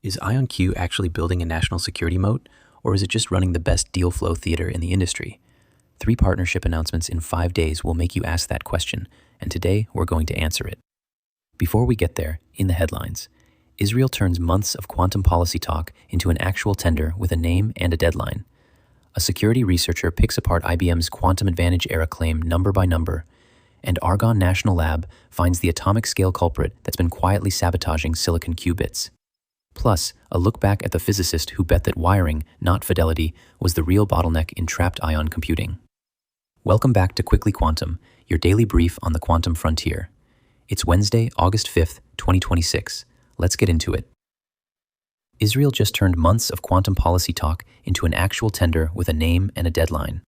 Is IonQ actually building a national security moat, or is it just running the best deal flow theater in the industry? 3 partnership announcements in 5 days will make you ask that question, and today we're going to answer it. Before we get there, in the headlines, Israel turns months of quantum policy talk into an actual tender with a name and a deadline. A security researcher picks apart IBM's quantum advantage era claim number by number, and Argonne National Lab finds the atomic scale culprit that's been quietly sabotaging silicon qubits. Plus, a look back at the physicist who bet that wiring, not fidelity, was the real bottleneck in trapped ion computing. Welcome back to Quickly Quantum, your daily brief on the quantum frontier. It's Wednesday, August 5th, 2026. Let's get into it. Israel just turned months of quantum policy talk into an actual tender with a name and a deadline.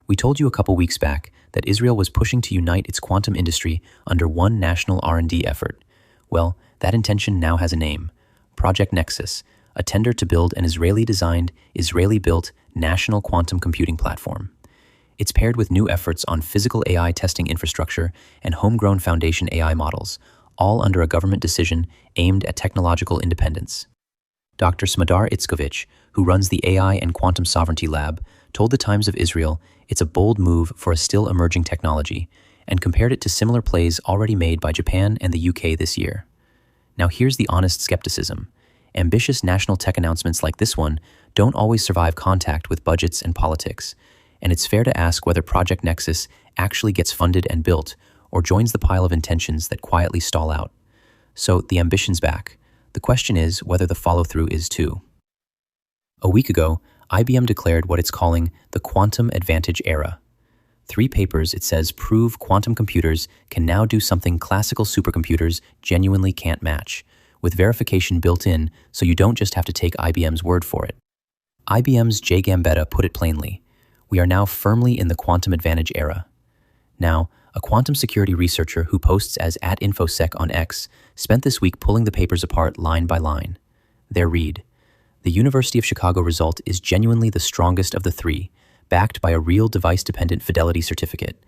We told you a couple weeks back that Israel was pushing to unite its quantum industry under one national R&D effort. Well, that intention now has a name. Project Nexus, a tender to build an Israeli-designed, Israeli-built national quantum computing platform. It's paired with new efforts on physical AI testing infrastructure and homegrown foundation AI models, all under a government decision aimed at technological independence. Dr. Smadar Itzkovich, who runs the AI and Quantum Sovereignty Lab, told the Times of Israel it's a bold move for a still emerging technology, and compared it to similar plays already made by Japan and the UK this year. Now here's the honest skepticism. Ambitious national tech announcements like this one don't always survive contact with budgets and politics, and it's fair to ask whether Project Nexus actually gets funded and built, or joins the pile of intentions that quietly stall out. So the ambition's back. The question is whether the follow-through is too. A week ago, IBM declared what it's calling the quantum advantage era. 3 papers, it says, prove quantum computers can now do something classical supercomputers genuinely can't match, with verification built in so you don't just have to take IBM's word for it. IBM's Jay Gambetta put it plainly: we are now firmly in the quantum advantage era. Now, a quantum security researcher who posts as @infosec on X spent this week pulling the papers apart line by line. There read: the University of Chicago result is genuinely the strongest of the 3, backed by a real device-dependent fidelity certificate,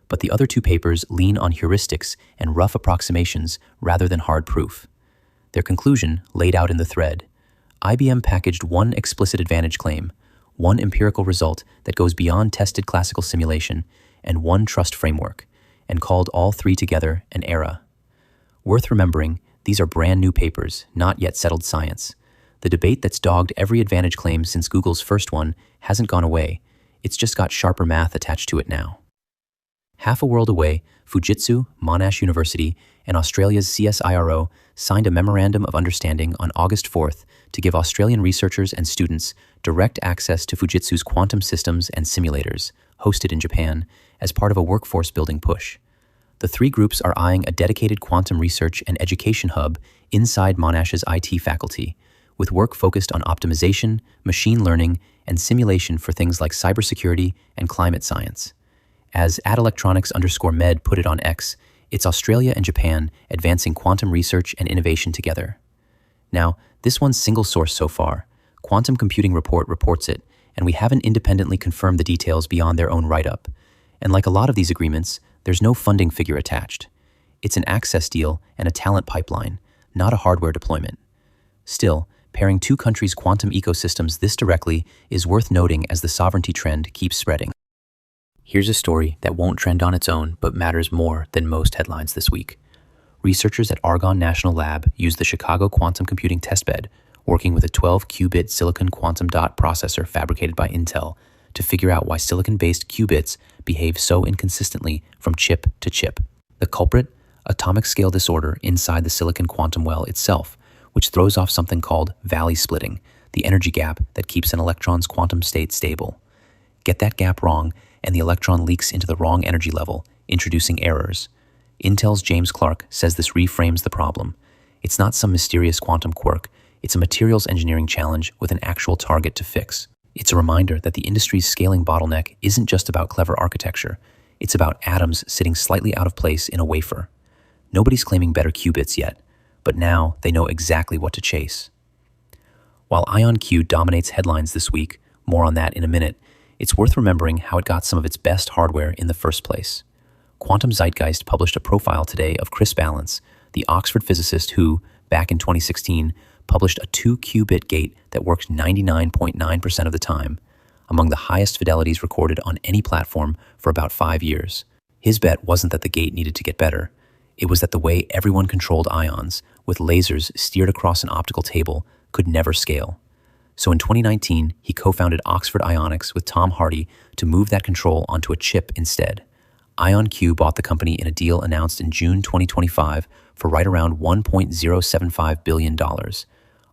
but the other 2 papers lean on heuristics and rough approximations rather than hard proof. Their conclusion, laid out in the thread: IBM packaged one explicit advantage claim, one empirical result that goes beyond tested classical simulation, and one trust framework, and called all 3 together an era. Worth remembering, these are brand new papers, not yet settled science. The debate that's dogged every advantage claim since Google's first one hasn't gone away. It's just got sharper math attached to it now. Half a world away, Fujitsu-Monash University and Australia's CSIRO signed a Memorandum of Understanding on August 4th to give Australian researchers and students direct access to Fujitsu's quantum systems and simulators, hosted in Japan, as part of a workforce building push. The 3 groups are eyeing a dedicated quantum research and education hub inside Monash's IT faculty, with work focused on optimization, machine learning, and simulation for things like cybersecurity and climate science. As @electronics_med put it on X, it's Australia and Japan advancing quantum research and innovation together. Now, this one's single source so far. Quantum Computing Report reports it, and we haven't independently confirmed the details beyond their own write-up. And like a lot of these agreements, there's no funding figure attached. It's an access deal and a talent pipeline, not a hardware deployment. Still, pairing 2 countries' quantum ecosystems this directly is worth noting as the sovereignty trend keeps spreading. Here's a story that won't trend on its own but matters more than most headlines this week. Researchers at Argonne National Lab used the Chicago quantum computing testbed, working with a 12-qubit silicon quantum dot processor fabricated by Intel, to figure out why silicon-based qubits behave so inconsistently from chip to chip. The culprit? Atomic scale disorder inside the silicon quantum well itself, which throws off something called valley splitting, the energy gap that keeps an electron's quantum state stable. Get that gap wrong, and the electron leaks into the wrong energy level, introducing errors. Intel's James Clark says this reframes the problem. It's not some mysterious quantum quirk, it's a materials engineering challenge with an actual target to fix. It's a reminder that the industry's scaling bottleneck isn't just about clever architecture, it's about atoms sitting slightly out of place in a wafer. Nobody's claiming better qubits yet, but now they know exactly what to chase. While IonQ dominates headlines this week, more on that in a minute, it's worth remembering how it got some of its best hardware in the first place. Quantum Zeitgeist published a profile today of Chris Ballance, the Oxford physicist who, back in 2016, published a 2-qubit gate that worked 99.9% of the time, among the highest fidelities recorded on any platform for about 5 years. His bet wasn't that the gate needed to get better. It was that the way everyone controlled ions, with lasers steered across an optical table, could never scale. So in 2019, he co-founded Oxford Ionics with Tom Hardy to move that control onto a chip instead. IonQ bought the company in a deal announced in June 2025 for right around $1.075 billion.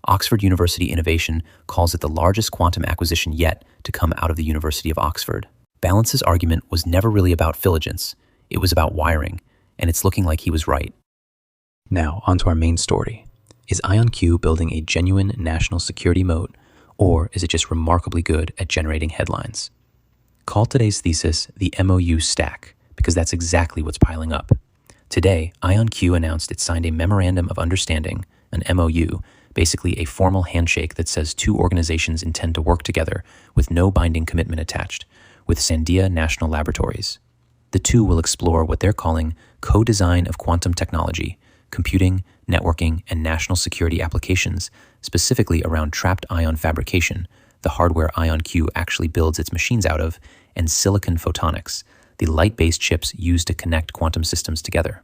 Oxford University Innovation calls it the largest quantum acquisition yet to come out of the University of Oxford. Ballance's argument was never really about phylogence, it was about wiring, and it's looking like he was right. Now, onto our main story. Is IonQ building a genuine national security moat, or is it just remarkably good at generating headlines? Call today's thesis the MOU stack, because that's exactly what's piling up. Today, IonQ announced it signed a Memorandum of Understanding, an MOU, basically a formal handshake that says two organizations intend to work together with no binding commitment attached, with Sandia National Laboratories. The two will explore what they're calling co-design of quantum technology, computing, networking, and national security applications, specifically around trapped ion fabrication, the hardware IonQ actually builds its machines out of, and silicon photonics, the light-based chips used to connect quantum systems together.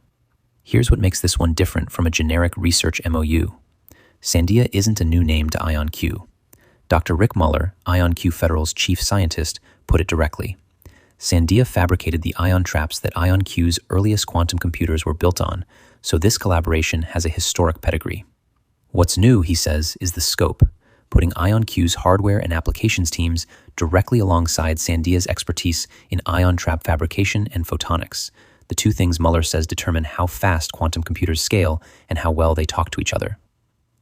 Here's what makes this one different from a generic research MOU. Sandia isn't a new name to IonQ. Dr. Rick Muller, IonQ Federal's chief scientist, put it directly. Sandia fabricated the ion traps that IonQ's earliest quantum computers were built on, so this collaboration has a historic pedigree. What's new, he says, is the scope, putting IonQ's hardware and applications teams directly alongside Sandia's expertise in ion trap fabrication and photonics, the two things Muller says determine how fast quantum computers scale and how well they talk to each other.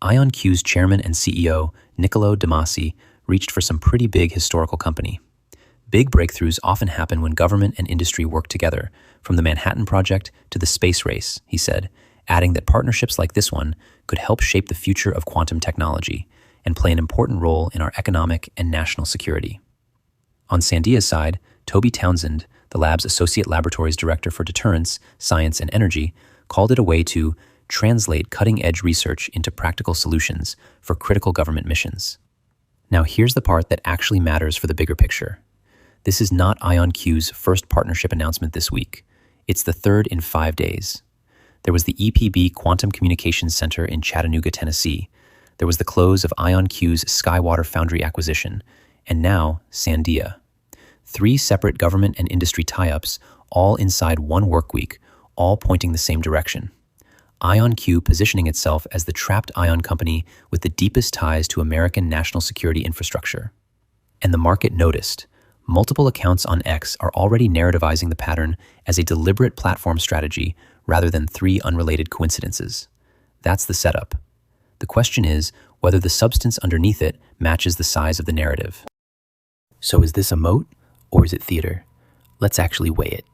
IonQ's chairman and CEO, Niccolo de Masi, reached for some pretty big historical company. Big breakthroughs often happen when government and industry work together, from the Manhattan Project to the space race, he said, adding that partnerships like this one could help shape the future of quantum technology and play an important role in our economic and national security. On Sandia's side, Toby Townsend, the lab's Associate Laboratories Director for Deterrence, Science, and Energy, called it a way to translate cutting-edge research into practical solutions for critical government missions. Now here's the part that actually matters for the bigger picture. This is not IonQ's first partnership announcement this week. It's the third in 5 days. There was the EPB Quantum Communications Center in Chattanooga, Tennessee. There was the close of IonQ's Skywater Foundry acquisition, and now Sandia. 3 separate government and industry tie-ups, all inside one workweek, all pointing the same direction. IonQ positioning itself as the trapped ion company with the deepest ties to American national security infrastructure. And the market noticed. Multiple accounts on X are already narrativizing the pattern as a deliberate platform strategy rather than 3 unrelated coincidences. That's the setup. The question is whether the substance underneath it matches the size of the narrative. So is this a moat, or is it theater? Let's actually weigh it.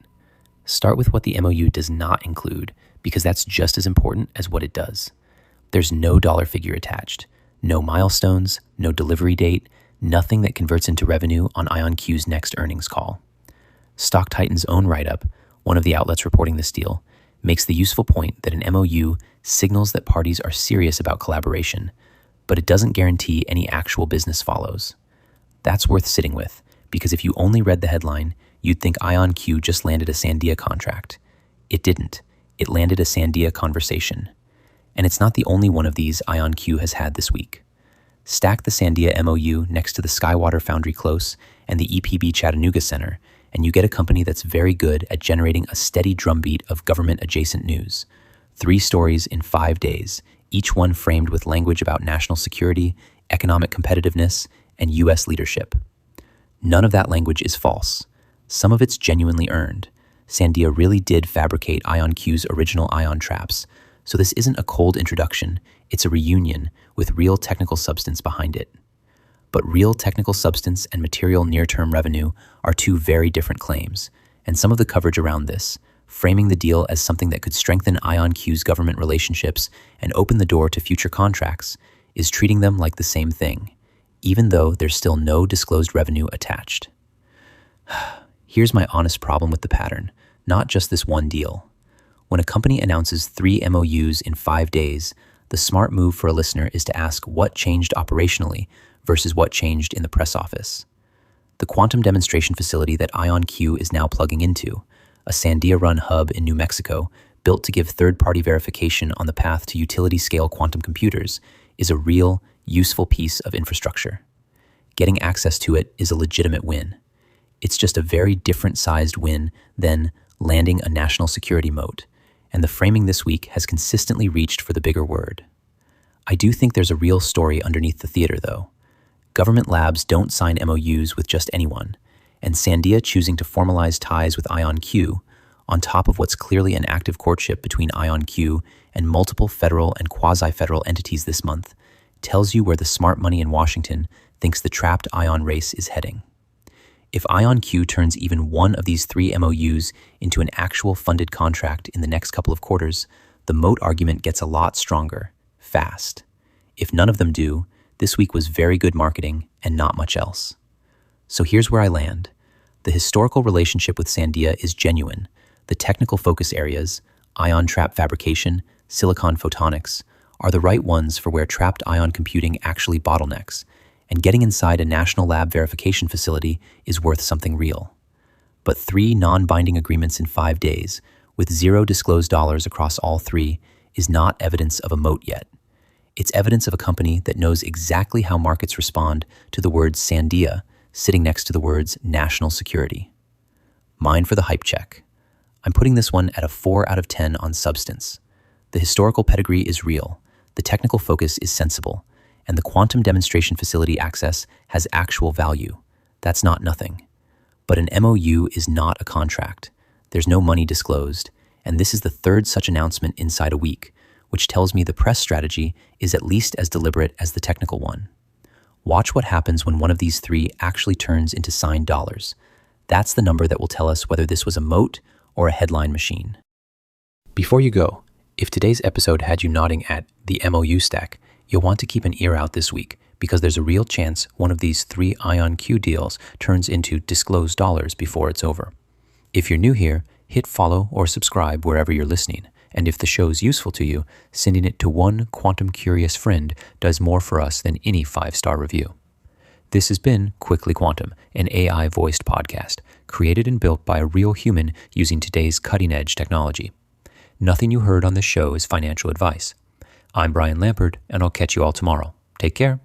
Start with what the MOU does not include, because that's just as important as what it does. There's no dollar figure attached, no milestones, no delivery date, nothing that converts into revenue on IonQ's next earnings call. StockTitan's own write-up, one of the outlets reporting this deal, makes the useful point that an MOU signals that parties are serious about collaboration, but it doesn't guarantee any actual business follows. That's worth sitting with, because if you only read the headline, you'd think IonQ just landed a Sandia contract. It didn't. It landed a Sandia conversation. And it's not the only one of these IonQ has had this week. Stack the Sandia MOU next to the Skywater Foundry Close and the EPB Chattanooga Center, and you get a company that's very good at generating a steady drumbeat of government-adjacent news. 3 stories in 5 days, each one framed with language about national security, economic competitiveness, and U.S. leadership. None of that language is false. Some of it's genuinely earned. Sandia really did fabricate IonQ's original ion traps, so this isn't a cold introduction, it's a reunion with real technical substance behind it. But real technical substance and material near-term revenue are 2 very different claims, and some of the coverage around this, framing the deal as something that could strengthen IonQ's government relationships and open the door to future contracts, is treating them like the same thing, even though there's still no disclosed revenue attached. Here's my honest problem with the pattern, not just this one deal. When a company announces 3 MOUs in 5 days, the smart move for a listener is to ask what changed operationally versus what changed in the press office. The quantum demonstration facility that IonQ is now plugging into, a Sandia-run hub in New Mexico, built to give third-party verification on the path to utility-scale quantum computers, is a real, useful piece of infrastructure. Getting access to it is a legitimate win. It's just a very different-sized win than landing a national security moat, and the framing this week has consistently reached for the bigger word. I do think there's a real story underneath the theater, though. Government labs don't sign MOUs with just anyone, and Sandia choosing to formalize ties with IonQ, on top of what's clearly an active courtship between IonQ and multiple federal and quasi-federal entities this month, tells you where the smart money in Washington thinks the trapped ion race is heading. If IonQ turns even one of these 3 MOUs into an actual funded contract in the next couple of quarters, the moat argument gets a lot stronger, fast. If none of them do, this week was very good marketing and not much else. So here's where I land. The historical relationship with Sandia is genuine. The technical focus areas, ion trap fabrication, silicon photonics, are the right ones for where trapped ion computing actually bottlenecks, and getting inside a national lab verification facility is worth something real. But 3 non-binding agreements in 5 days, with 0 disclosed dollars across all 3, is not evidence of a moat yet. It's evidence of a company that knows exactly how markets respond to the words Sandia sitting next to the words national security. Mine for the hype check. I'm putting this one at a 4 out of 10 on substance. The historical pedigree is real, the technical focus is sensible, and the quantum demonstration facility access has actual value. That's not nothing. But an MOU is not a contract. There's no money disclosed, and this is the 3rd such announcement inside a week, which tells me the press strategy is at least as deliberate as the technical one. Watch what happens when one of these 3 actually turns into signed dollars. That's the number that will tell us whether this was a moat or a headline machine. Before you go, if today's episode had you nodding at the MOU stack, you'll want to keep an ear out this week because there's a real chance one of these 3 IonQ deals turns into disclosed dollars before it's over. If you're new here, hit follow or subscribe wherever you're listening. And if the show's useful to you, sending it to one quantum-curious friend does more for us than any 5-star review. This has been Quickly Quantum, an AI-voiced podcast, created and built by a real human using today's cutting-edge technology. Nothing you heard on this show is financial advice. I'm Brian Lampert, and I'll catch you all tomorrow. Take care.